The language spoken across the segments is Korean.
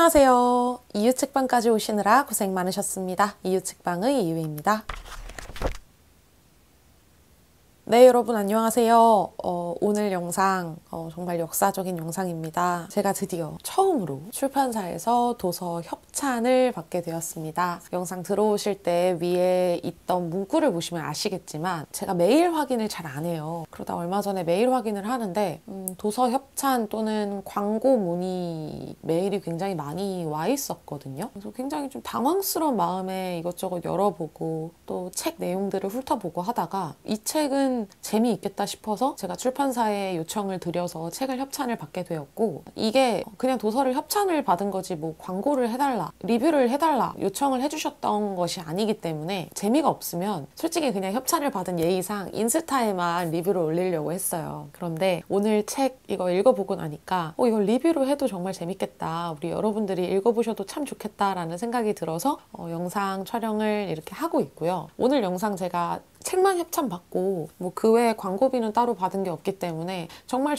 안녕하세요. 이유책방까지 오시느라 고생 많으셨습니다. 이유책방의 이유입니다. 네, 여러분 안녕하세요. 오늘 영상 정말 역사적인 영상입니다. 제가 드디어 처음으로 출판사에서 도서 협찬을 받게 되었습니다. 영상 들어오실 때 위에 있던 문구를 보시면 아시겠지만 제가 메일 확인을 잘 안 해요. 그러다 얼마 전에 메일 확인을 하는데 도서 협찬 또는 광고 문의 메일이 굉장히 많이 와 있었거든요. 그래서 굉장히 좀 당황스러운 마음에 이것저것 열어보고 또 책 내용들을 훑어보고 하다가 이 책은 재미있겠다 싶어서 제가 출판사에 요청을 드려서 책을 협찬을 받게 되었고, 이게 그냥 도서를 협찬을 받은 거지 뭐 광고를 해달라, 리뷰를 해달라 요청을 해주셨던 것이 아니기 때문에 재미가 없으면 솔직히 그냥 협찬을 받은 예의상 인스타에만 리뷰를 올리려고 했어요. 그런데 오늘 책 이거 읽어보고 나니까 이걸 리뷰로 해도 정말 재밌겠다, 우리 여러분들이 읽어보셔도 참 좋겠다라는 생각이 들어서 영상 촬영을 이렇게 하고 있고요. 오늘 영상 제가 책만 협찬받고 뭐 그 외에 광고비는 따로 받은 게 없기 때문에 정말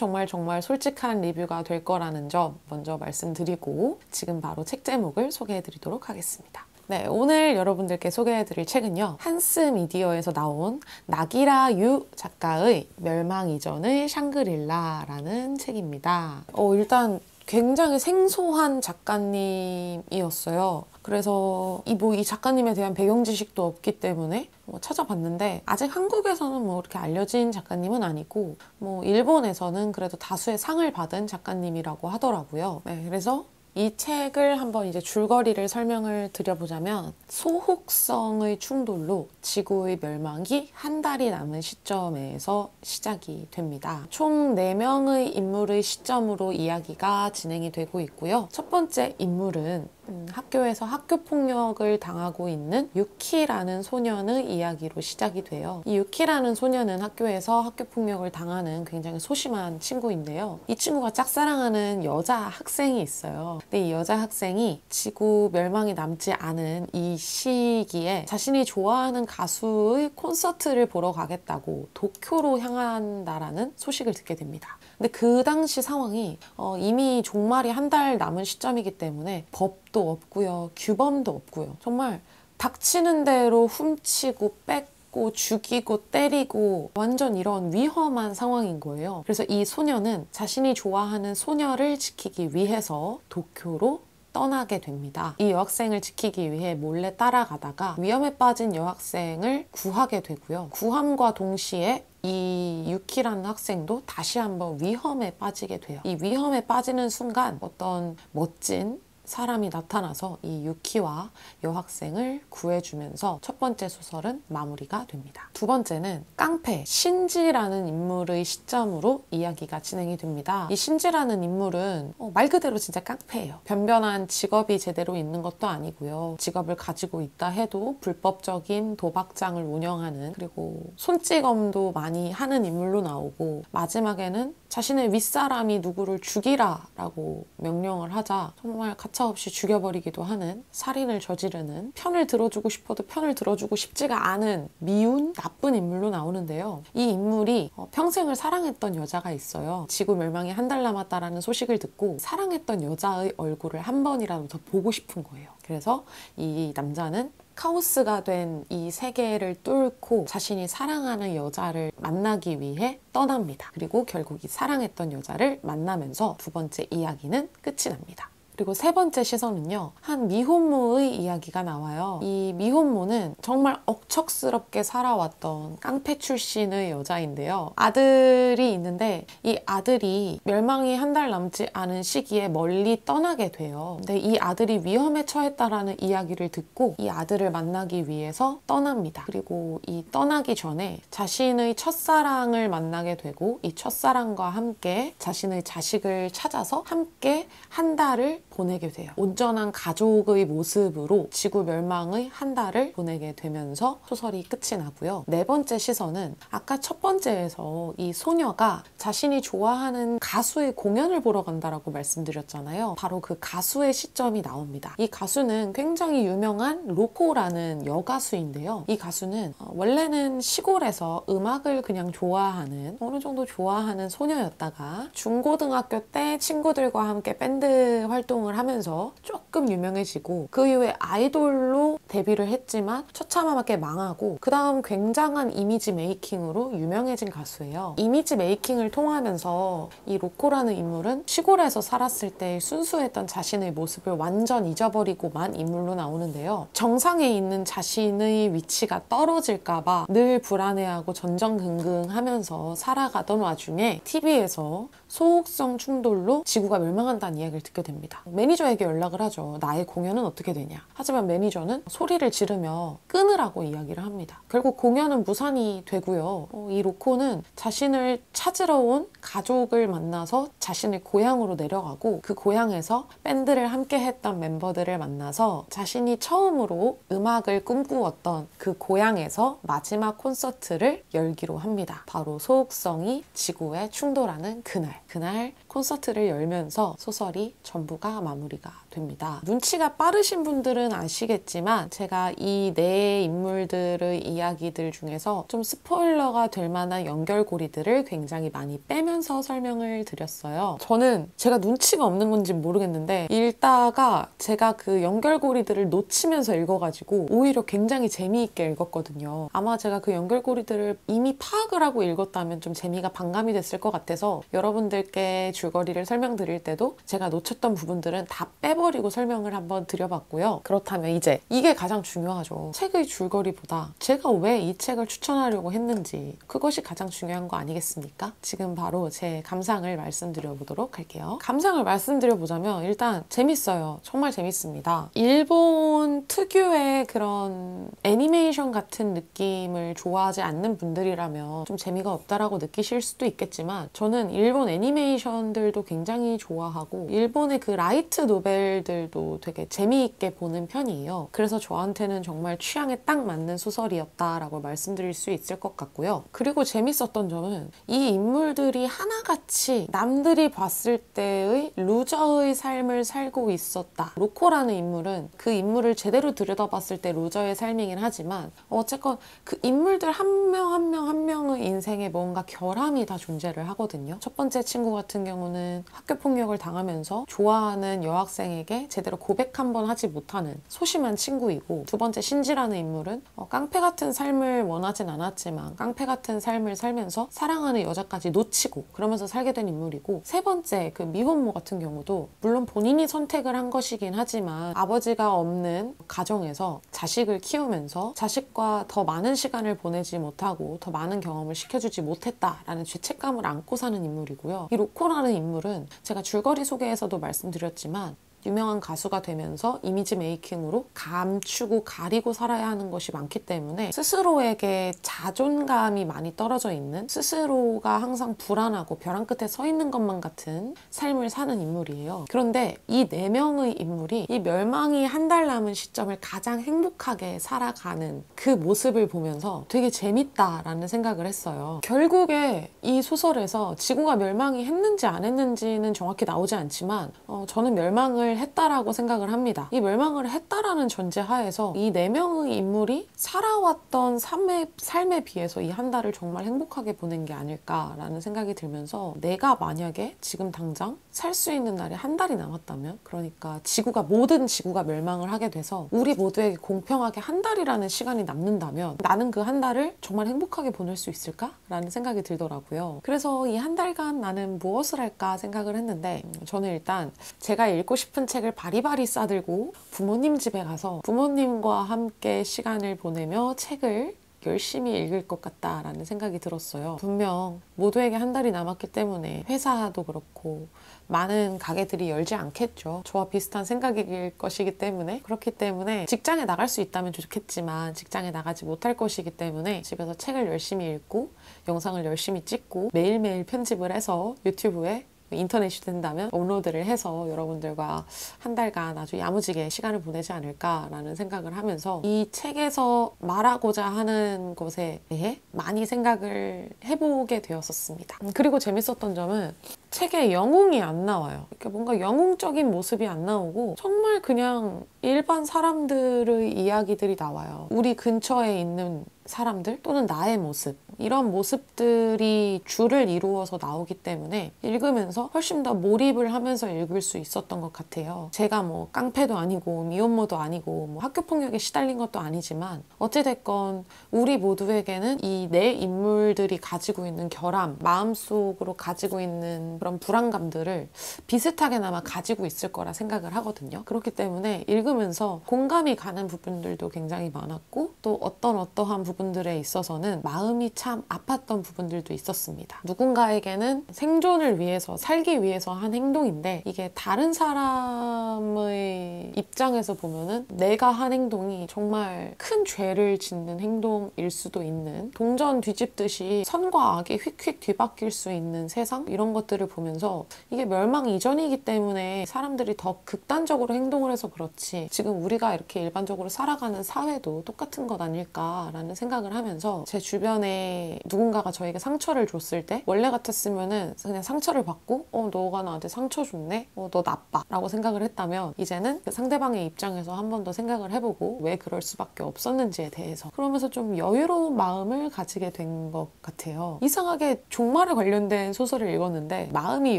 솔직한 리뷰가 될 거라는 점 먼저 말씀드리고 지금 바로 책 제목을 소개해 드리도록 하겠습니다. 네, 오늘 여러분들께 소개해 드릴 책은요, 한스미디어에서 나온 나기라 유 작가의 멸망 이전의 샹그릴라라는 책입니다. 일단 굉장히 생소한 작가님이었어요. 그래서 이 작가님에 대한 배경 지식도 없기 때문에 찾아봤는데, 아직 한국에서는 이렇게 알려진 작가님은 아니고 일본에서는 그래도 다수의 상을 받은 작가님이라고 하더라고요. 네, 그래서 이 책을 한번 이제 줄거리를 설명을 드려보자면, 소혹성의 충돌로 지구의 멸망이 한 달이 남은 시점에서 시작이 됩니다. 총 4명의 인물의 시점으로 이야기가 진행이 되고 있고요. 첫 번째 인물은 학교에서 학교폭력을 당하고 있는 유키라는 소년의 이야기로 시작이 돼요. 이 유키라는 소년은 학교에서 학교폭력을 당하는 굉장히 소심한 친구인데요. 이 친구가 짝사랑하는 여자 학생이 있어요. 근데 이 여자 학생이 지구 멸망이 남지 않은 이 시기에 자신이 좋아하는 가수의 콘서트를 보러 가겠다고 도쿄로 향한다라는 소식을 듣게 됩니다. 근데 그 당시 상황이 이미 종말이 한 달 남은 시점이기 때문에 법도 없고요, 규범도 없고요. 정말 닥치는 대로 훔치고 뺏고 죽이고 때리고 완전 이런 위험한 상황인 거예요. 그래서 이 소녀는 자신이 좋아하는 소녀를 지키기 위해서 도쿄로 떠나게 됩니다. 이 여학생을 지키기 위해 몰래 따라가다가 위험에 빠진 여학생을 구하게 되고요. 구함과 동시에 이 유키라는 학생도 다시 한번 위험에 빠지게 돼요. 이 위험에 빠지는 순간 어떤 멋진 사람이 나타나서 이 유키와 여학생을 구해주면서 첫 번째 소설은 마무리가 됩니다. 두 번째는 깡패 신지라는 인물의 시점으로 이야기가 진행이 됩니다. 이 신지라는 인물은 말 그대로 진짜 깡패예요. 변변한 직업이 제대로 있는 것도 아니고요. 직업을 가지고 있다 해도 불법적인 도박장을 운영하는, 그리고 손찌검도 많이 하는 인물로 나오고, 마지막에는 자신의 윗사람이 누구를 죽이라 라고 명령을 하자 정말 가차없이 죽여버리기도 하는, 살인을 저지르는, 편을 들어주고 싶어도 편을 들어주고 싶지가 않은 미운 나쁜 인물로 나오는데요. 이 인물이 평생을 사랑했던 여자가 있어요. 지구 멸망이 한 달 남았다라는 소식을 듣고 사랑했던 여자의 얼굴을 한 번이라도 더 보고 싶은 거예요. 그래서 이 남자는 카오스가 된 이 세계를 뚫고 자신이 사랑하는 여자를 만나기 위해 떠납니다. 그리고 결국 이 사랑했던 여자를 만나면서 두 번째 이야기는 끝이 납니다. 그리고 세 번째 시선은요, 한 미혼모의 이야기가 나와요. 이 미혼모는 정말 억척스럽게 살아왔던 깡패 출신의 여자인데요. 아들이 있는데 이 아들이 멸망이 한 달 남지 않은 시기에 멀리 떠나게 돼요. 근데 이 아들이 위험에 처했다라는 이야기를 듣고 이 아들을 만나기 위해서 떠납니다. 그리고 이 떠나기 전에 자신의 첫사랑을 만나게 되고, 이 첫사랑과 함께 자신의 자식을 찾아서 함께 한 달을 보내게 돼요. 온전한 가족의 모습으로 지구 멸망의 한 달을 보내게 되면서 소설이 끝이 나고요. 네 번째 시선은 아까 첫 번째에서 이 소녀가 자신이 좋아하는 가수의 공연을 보러 간다라고 말씀드렸잖아요. 바로 그 가수의 시점이 나옵니다. 이 가수는 굉장히 유명한 로코라는 여가수인데요. 이 가수는 원래는 시골에서 음악을 그냥 좋아하는, 어느 정도 좋아하는 소녀였다가 중고등학교 때 친구들과 함께 밴드 활동을 활동을 하면서 조금 유명해지고 그 이후에 아이돌로 데뷔를 했지만 처참하게 망하고 그 다음 굉장한 이미지 메이킹으로 유명해진 가수예요. 이미지 메이킹을 통하면서 이 로코라는 인물은 시골에서 살았을 때 순수했던 자신의 모습을 완전 잊어버리고만 인물로 나오는데요. 정상에 있는 자신의 위치가 떨어질까봐 늘 불안해하고 전전긍긍하면서 살아가던 와중에 TV에서 소속성 충돌로 지구가 멸망한다는 이야기를 듣게 됩니다. 매니저에게 연락을 하죠. 나의 공연은 어떻게 되냐. 하지만 매니저는 소리를 지르며 끊으라고 이야기를 합니다. 결국 공연은 무산이 되고요. 이 로코는 자신을 찾으러 온 가족을 만나서 자신의 고향으로 내려가고 그 고향에서 밴드를 함께 했던 멤버들을 만나서 자신이 처음으로 음악을 꿈꾸었던 그 고향에서 마지막 콘서트를 열기로 합니다. 바로 소속성이 지구에 충돌하는 그날 콘서트를 열면서 소설이 전부가 마무리가 됩니다. 눈치가 빠르신 분들은 아시겠지만 제가 이 네 인물들의 이야기들 중에서 좀 스포일러가 될 만한 연결고리들을 굉장히 많이 빼면서 설명을 드렸어요. 저는 제가 눈치가 없는 건지 모르겠는데 읽다가 제가 그 연결고리들을 놓치면서 읽어가지고 오히려 굉장히 재미있게 읽었거든요. 아마 제가 그 연결고리들을 이미 파악을 하고 읽었다면 좀 재미가 반감이 됐을 것 같아서 여러분들께 줄거리를 설명드릴 때도 제가 놓쳤던 부분들은 다 빼버리고 설명을 한번 드려봤고요. 그렇다면 이제 이게 가장 중요하죠. 책의 줄거리보다 제가 왜 이 책을 추천하려고 했는지 그것이 가장 중요한 거 아니겠습니까? 지금 바로 제 감상을 말씀드려 보도록 할게요. 감상을 말씀드려 보자면 일단 재밌어요. 정말 재밌습니다. 일본 특유의 그런 애니메이션 같은 느낌을 좋아하지 않는 분들이라면 좀 재미가 없다라고 느끼실 수도 있겠지만 저는 일본 애니메이션들도 굉장히 좋아하고 일본의 그 라이트 노벨들도 되게 재미있게 보는 편이에요. 그래서 저한테는 정말 취향에 딱 맞는 소설이었다라고 말씀드릴 수 있을 것 같고요. 그리고 재밌었던 점은 이 인물들이 하나같이 남들이 봤을 때의 루저의 삶을 살고 있었다. 로코라는 인물은 그 인물을 제대로 들여다봤을 때 루저의 삶이긴 하지만 어쨌건 그 인물들 한 명 한 명의 인생에 뭔가 결함이 다 존재를 하거든요. 첫 번째 친구 같은 경우는 학교 폭력을 당하면서 좋아하는 여학생에게 제대로 고백 한 번 하지 못하는 소심한 친구이고 두 번째 신지라는 인물은 깡패 같은 삶을 원하진 않았지만 깡패 같은 삶을 살면서 사랑하는 여자까지 놓치고 그러면서 살게 된 인물이고 세 번째 그 미혼모 같은 경우도 물론 본인이 선택을 한 것이긴 하지만 아버지가 없는 가정에서 자식을 키우면서 자식과 더 많은 시간을 보내지 못하고 더 많은 경험을 시켜주지 못했다라는 죄책감을 안고 사는 인물이고요. 이 로코라는 인물은 제가 줄거리 소개에서도 말씀드렸지만 유명한 가수가 되면서 이미지 메이킹으로 감추고 가리고 살아야 하는 것이 많기 때문에 스스로에게 자존감이 많이 떨어져 있는 스스로가 항상 불안하고 벼랑 끝에 서 있는 것만 같은 삶을 사는 인물이에요. 그런데 이 네 명의 인물이 이 멸망이 한 달 남은 시점을 가장 행복하게 살아가는 그 모습을 보면서 되게 재밌다라는 생각을 했어요. 결국에 이 소설에서 지구가 멸망이 했는지 안 했는지는 정확히 나오지 않지만 저는 멸망을 했다라고 생각을 합니다. 이 멸망을 했다라는 전제 하에서 이 네 명의 인물이 살아왔던 삶에 비해서 이 한 달을 정말 행복하게 보낸 게 아닐까라는 생각이 들면서 내가 만약에 지금 당장 살 수 있는 날이 한 달이 남았다면 그러니까 모든 지구가 멸망을 하게 돼서 우리 모두에게 공평하게 한 달이라는 시간이 남는다면 나는 그 한 달을 정말 행복하게 보낼 수 있을까? 라는 생각이 들더라고요. 그래서 이 한 달간 나는 무엇을 할까 생각을 했는데 저는 일단 제가 읽고 싶은 책을 바리바리 싸들고 부모님 집에 가서 부모님과 함께 시간을 보내며 책을 열심히 읽을 것 같다라는 생각이 들었어요. 분명 모두에게 한 달이 남았기 때문에 회사도 그렇고 많은 가게들이 열지 않겠죠. 저와 비슷한 생각일 것이기 때문에 그렇기 때문에 직장에 나갈 수 있다면 좋겠지만 직장에 나가지 못할 것이기 때문에 집에서 책을 열심히 읽고 영상을 열심히 찍고 매일매일 편집을 해서 유튜브에 인터넷이 된다면 업로드를 해서 여러분들과 한 달간 아주 야무지게 시간을 보내지 않을까라는 생각을 하면서 이 책에서 말하고자 하는 것에 대해 많이 생각을 해보게 되었었습니다. 그리고 재밌었던 점은 책에 영웅이 안 나와요. 그러니까 뭔가 영웅적인 모습이 안 나오고 정말 그냥 일반 사람들의 이야기들이 나와요. 우리 근처에 있는 사람들 또는 나의 모습, 이런 모습들이 줄을 이루어서 나오기 때문에 읽으면서 훨씬 더 몰입을 하면서 읽을 수 있었던 것 같아요. 제가 뭐 깡패도 아니고 미혼모도 아니고 뭐 학교폭력에 시달린 것도 아니지만 어찌됐건 우리 모두에게는 이 네 인물들이 가지고 있는 결함, 마음속으로 가지고 있는 그런 불안감들을 비슷하게나마 가지고 있을 거라 생각을 하거든요. 그렇기 때문에 읽으면서 공감이 가는 부분들도 굉장히 많았고, 또 어떠한 부분들에 있어서는 마음이 참 아팠던 부분들도 있었습니다. 누군가에게는 생존을 위해서, 살기 위해서 한 행동인데 이게 다른 사람의 입장에서 보면은 내가 한 행동이 정말 큰 죄를 짓는 행동일 수도 있는, 동전 뒤집듯이 선과 악이 휙휙 뒤바뀔 수 있는 세상, 이런 것들을 보면서 이게 멸망 이전이기 때문에 사람들이 더 극단적으로 행동을 해서 그렇지 지금 우리가 이렇게 일반적으로 살아가는 사회도 똑같은 것 아닐까라는 생각을 하면서 제 주변에 누군가가 저에게 상처를 줬을 때 원래 같았으면은 그냥 상처를 받고 너가 나한테 상처 줬네? 너 나빠 라고 생각을 했다면 이제는 그 상대방의 입장에서 한 번 더 생각을 해보고 왜 그럴 수밖에 없었는지에 대해서, 그러면서 좀 여유로운 마음을 가지게 된 것 같아요. 이상하게 종말에 관련된 소설을 읽었는데 마음이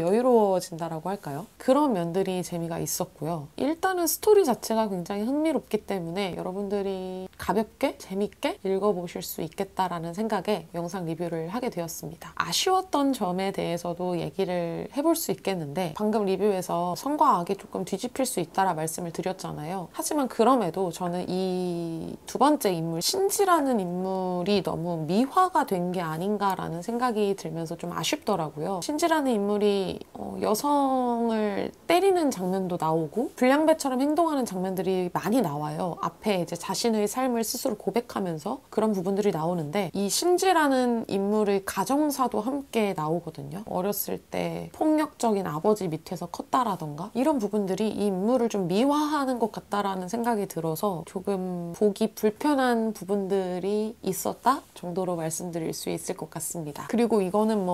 여유로워진다라고 할까요? 그런 면들이 재미가 있었고요. 일단은 스토리 자체가 굉장히 흥미롭기 때문에 여러분들이 가볍게 재밌게 읽어보실 수 있겠다라는 생각에 영상 리뷰를 하게 되었습니다. 아쉬웠던 점에 대해서도 얘기를 해볼 수 있겠는데, 방금 리뷰에서 선과 악이 조금 뒤집힐 수 있다라 말씀을 드렸잖아요. 하지만 그럼에도 저는 이 두 번째 인물 신지라는 인물이 너무 미화가 된 게 아닌가라는 생각이 들면서 좀 아쉽더라고요. 신지라는 인물이 여성을 때리는 장면도 나오고 불량배처럼 행동하는 장면들이 많이 나와요. 앞에 이제 자신의 삶을 스스로 고백하면서 그런 부분들이 나오는데, 이 신지라는 인물의 가정사도 함께 나오거든요. 어렸을 때 폭력적인 아버지 밑에서 컸다라던가 이런 부분들이 이 인물을 좀 미화하는 것 같다라는 생각이 들어서 조금 보기 불편한 부분들이 있었다 정도로 말씀드릴 수 있을 것 같습니다. 그리고 이거는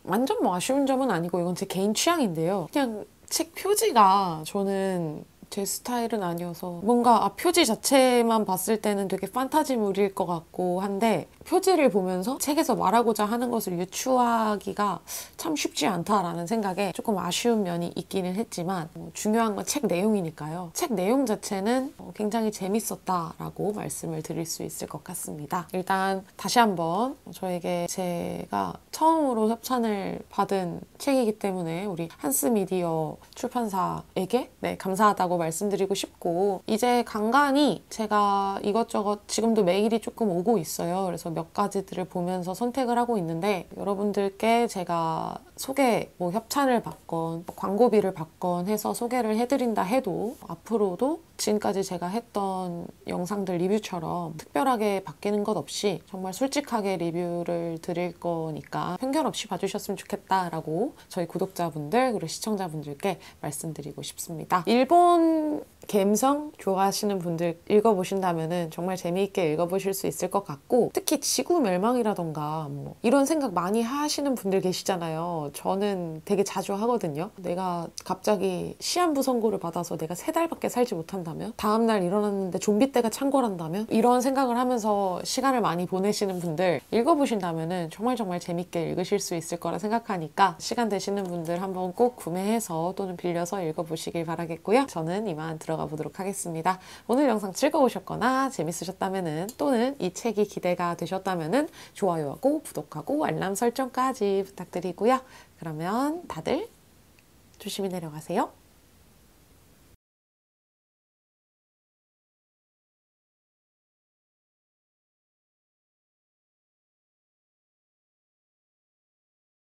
완전 아쉬운 점은 아니고 이건 제 개인 취향인데요. 그냥 책 표지가 저는 제 스타일은 아니어서 뭔가 표지 자체만 봤을 때는 되게 판타지물일 것 같고 한데, 표지를 보면서 책에서 말하고자 하는 것을 유추하기가 참 쉽지 않다라는 생각에 조금 아쉬운 면이 있기는 했지만 중요한 건 책 내용이니까요. 책 내용 자체는 굉장히 재밌었다라고 말씀을 드릴 수 있을 것 같습니다. 일단 다시 한번 저에게 제가 처음으로 협찬을 받은 책이기 때문에 우리 한스미디어 출판사에게 감사하다고 말씀드리고 싶고, 이제 간간히 제가 이것저것 지금도 메일이 조금 오고 있어요. 그래서 몇 가지들을 보면서 선택을 하고 있는데, 여러분들께 제가 소개, 협찬을 받건 광고비를 받건 해서 소개를 해드린다 해도 앞으로도 지금까지 제가 했던 영상들 리뷰처럼 특별하게 바뀌는 것 없이 정말 솔직하게 리뷰를 드릴 거니까 편견 없이 봐주셨으면 좋겠다라고 저희 구독자분들 그리고 시청자분들께 말씀드리고 싶습니다. 일본 감성 좋아하시는 분들 읽어보신다면 정말 재미있게 읽어보실 수 있을 것 같고, 특히 지구 멸망이라던가 이런 생각 많이 하시는 분들 계시잖아요. 저는 되게 자주 하거든요. 내가 갑자기 시한부 선고를 받아서 내가 3달밖에 살지 못한다면, 다음날 일어났는데 좀비 떼가 창궐한다면, 이런 생각을 하면서 시간을 많이 보내시는 분들 읽어보신다면 정말 재밌게 읽으실 수 있을 거라 생각하니까 시간 되시는 분들 한번 꼭 구매해서 또는 빌려서 읽어보시길 바라겠고요. 저는 이만 들어가 보도록 하겠습니다. 오늘 영상 즐거우셨거나 재밌으셨다면 또는 이 책이 기대가 되셨다면 좋아요하고 구독하고 알람 설정까지 부탁드리고요. 그러면 다들 조심히 내려가세요.